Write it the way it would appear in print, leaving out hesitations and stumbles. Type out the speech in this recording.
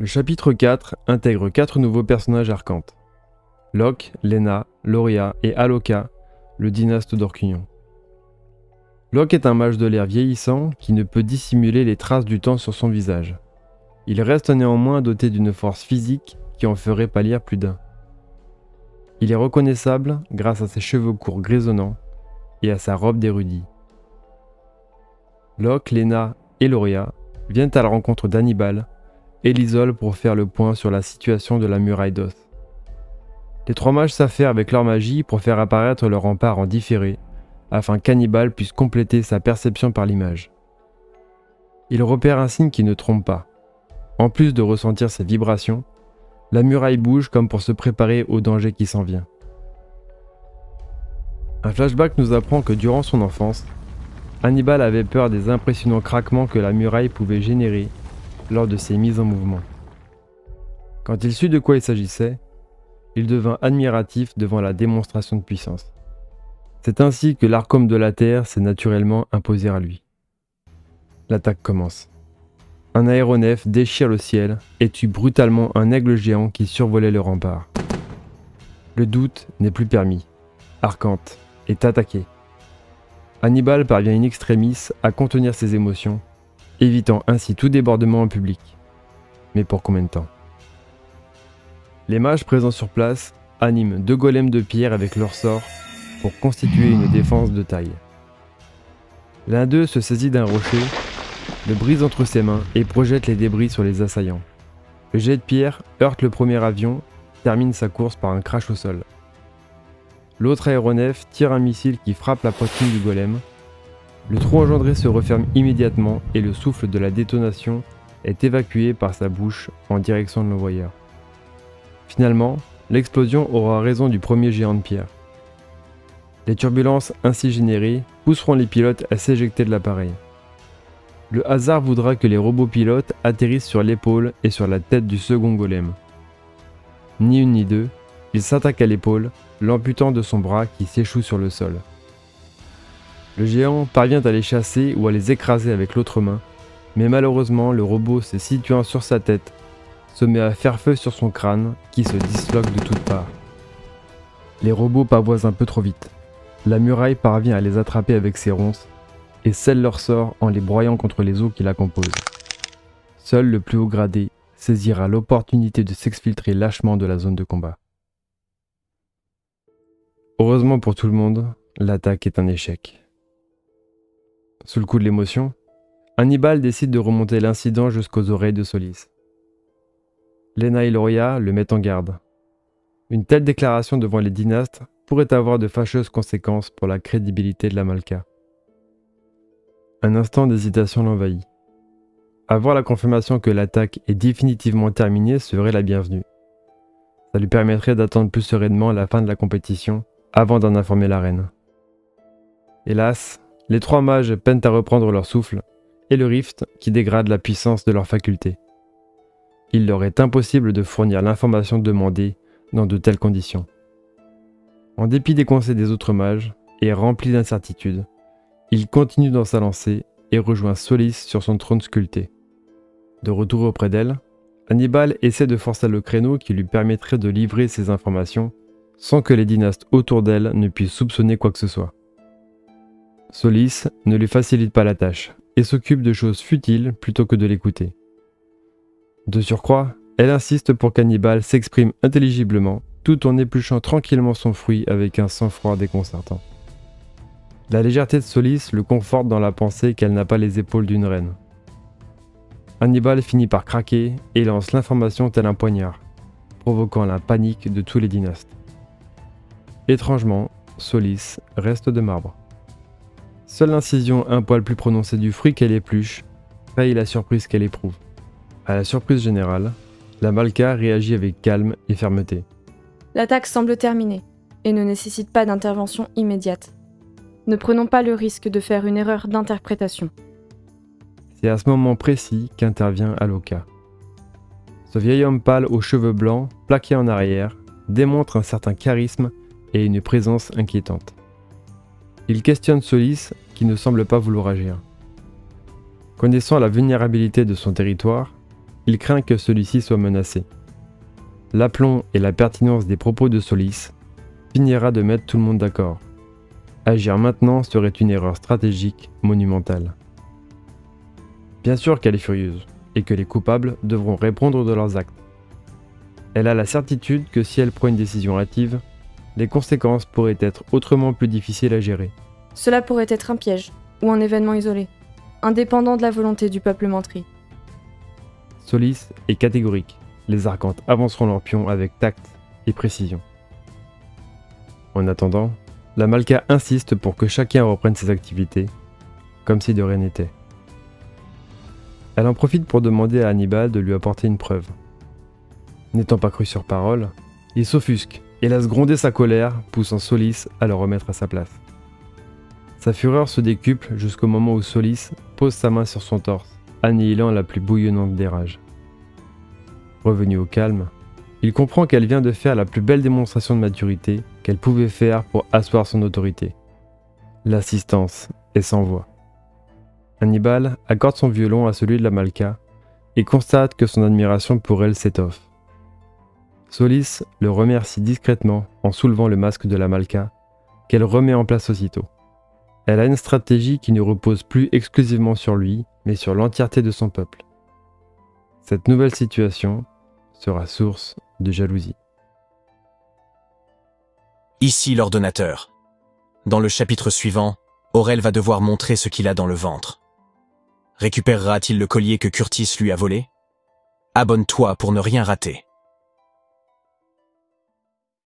Le chapitre 4 intègre 4 nouveaux personnages arcantes. Locke, Lena, Loria et Aloka, le dynaste d'Orcunion. Locke est un mage de l'air vieillissant qui ne peut dissimuler les traces du temps sur son visage. Il reste néanmoins doté d'une force physique qui en ferait pâlir plus d'un. Il est reconnaissable grâce à ses cheveux courts grisonnants et à sa robe d'érudit. Locke, Lena et Loria viennent à la rencontre d'Hannibal et l'isolent pour faire le point sur la situation de la muraille d'os. Les trois mages s'affairent avec leur magie pour faire apparaître leur rempart en différé, afin qu'Hannibal puisse compléter sa perception par l'image. Il repère un signe qui ne trompe pas. En plus de ressentir ses vibrations, la muraille bouge comme pour se préparer au danger qui s'en vient. Un flashback nous apprend que durant son enfance, Hannibal avait peur des impressionnants craquements que la muraille pouvait générer lors de ses mises en mouvement. Quand il sut de quoi il s'agissait, il devint admiratif devant la démonstration de puissance. C'est ainsi que l'Archonte de la Terre s'est naturellement imposé à lui. L'attaque commence. Un aéronef déchire le ciel et tue brutalement un aigle géant qui survolait le rempart. Le doute n'est plus permis. Archante est attaqué. Hannibal parvient in extremis à contenir ses émotions, évitant ainsi tout débordement en public. Mais pour combien de temps? Les mages présents sur place animent 2 golems de pierre avec leur sort pour constituer une défense de taille. L'un d'eux se saisit d'un rocher, le brise entre ses mains et projette les débris sur les assaillants. Le jet de pierre heurte le premier avion, termine sa course par un crash au sol. L'autre aéronef tire un missile qui frappe la poitrine du golem. Le trou engendré se referme immédiatement et le souffle de la détonation est évacué par sa bouche en direction de l'envoyeur. Finalement, l'explosion aura raison du premier géant de pierre. Les turbulences ainsi générées pousseront les pilotes à s'éjecter de l'appareil. Le hasard voudra que les robots pilotes atterrissent sur l'épaule et sur la tête du second golem. Ni une ni deux, ils s'attaquent à l'épaule, l'amputant de son bras qui s'échoue sur le sol. Le géant parvient à les chasser ou à les écraser avec l'autre main, mais malheureusement le robot se situant sur sa tête se met à faire feu sur son crâne qui se disloque de toutes parts. Les robots pavoisent un peu trop vite. La muraille parvient à les attraper avec ses ronces et scelle leur sort en les broyant contre les os qui la composent. Seul le plus haut gradé saisira l'opportunité de s'exfiltrer lâchement de la zone de combat. Heureusement pour tout le monde, l'attaque est un échec. Sous le coup de l'émotion, Hannibal décide de remonter l'incident jusqu'aux oreilles de Solis. Lena et Loria le mettent en garde. Une telle déclaration devant les dynastes pourrait avoir de fâcheuses conséquences pour la crédibilité de la Malka. Un instant d'hésitation l'envahit. Avoir la confirmation que l'attaque est définitivement terminée serait la bienvenue. Ça lui permettrait d'attendre plus sereinement la fin de la compétition avant d'en informer la reine. Hélas, les trois mages peinent à reprendre leur souffle et le rift qui dégrade la puissance de leurs facultés. Il leur est impossible de fournir l'information demandée dans de telles conditions. En dépit des conseils des autres mages, et rempli d'incertitudes, il continue dans sa lancée et rejoint Solis sur son trône sculpté. De retour auprès d'elle, Hannibal essaie de forcer le créneau qui lui permettrait de livrer ses informations sans que les dynastes autour d'elle ne puissent soupçonner quoi que ce soit. Solis ne lui facilite pas la tâche et s'occupe de choses futiles plutôt que de l'écouter. De surcroît, elle insiste pour qu'Hannibal s'exprime intelligiblement tout en épluchant tranquillement son fruit avec un sang-froid déconcertant. La légèreté de Solis le conforte dans la pensée qu'elle n'a pas les épaules d'une reine. Hannibal finit par craquer et lance l'information tel un poignard, provoquant la panique de tous les dynastes. Étrangement, Solis reste de marbre. Seule l'incision un poil plus prononcée du fruit qu'elle épluche paye la surprise qu'elle éprouve. À la surprise générale, la Malka réagit avec calme et fermeté. L'attaque semble terminée et ne nécessite pas d'intervention immédiate. Ne prenons pas le risque de faire une erreur d'interprétation. C'est à ce moment précis qu'intervient Aloka. Ce vieil homme pâle aux cheveux blancs, plaqué en arrière, démontre un certain charisme et une présence inquiétante. Il questionne Solis qui ne semble pas vouloir agir. Connaissant la vulnérabilité de son territoire, il craint que celui-ci soit menacé. L'aplomb et la pertinence des propos de Solis finira de mettre tout le monde d'accord. Agir maintenant serait une erreur stratégique monumentale. Bien sûr qu'elle est furieuse, et que les coupables devront répondre de leurs actes. Elle a la certitude que si elle prend une décision hâtive, les conséquences pourraient être autrement plus difficiles à gérer. Cela pourrait être un piège, ou un événement isolé, indépendant de la volonté du peuple meurtri. Solis est catégorique, les arcantes avanceront leurs pions avec tact et précision. En attendant, la Malka insiste pour que chacun reprenne ses activités, comme si de rien n'était. Elle en profite pour demander à Hannibal de lui apporter une preuve. N'étant pas cru sur parole, il s'offusque et laisse gronder sa colère, poussant Solis à le remettre à sa place. Sa fureur se décuple jusqu'au moment où Solis pose sa main sur son torse, annihilant la plus bouillonnante des rages. Revenu au calme, il comprend qu'elle vient de faire la plus belle démonstration de maturité qu'elle pouvait faire pour asseoir son autorité. L'assistance est sans voix. Hannibal accorde son violon à celui de la Malka et constate que son admiration pour elle s'étoffe. Solis le remercie discrètement en soulevant le masque de la Malka, qu'elle remet en place aussitôt. Elle a une stratégie qui ne repose plus exclusivement sur lui, mais sur l'entièreté de son peuple. Cette nouvelle situation sera source de jalousie. Ici l'ordonnateur. Dans le chapitre suivant, Aurel va devoir montrer ce qu'il a dans le ventre. Récupérera-t-il le collier que Curtis lui a volé ? Abonne-toi pour ne rien rater.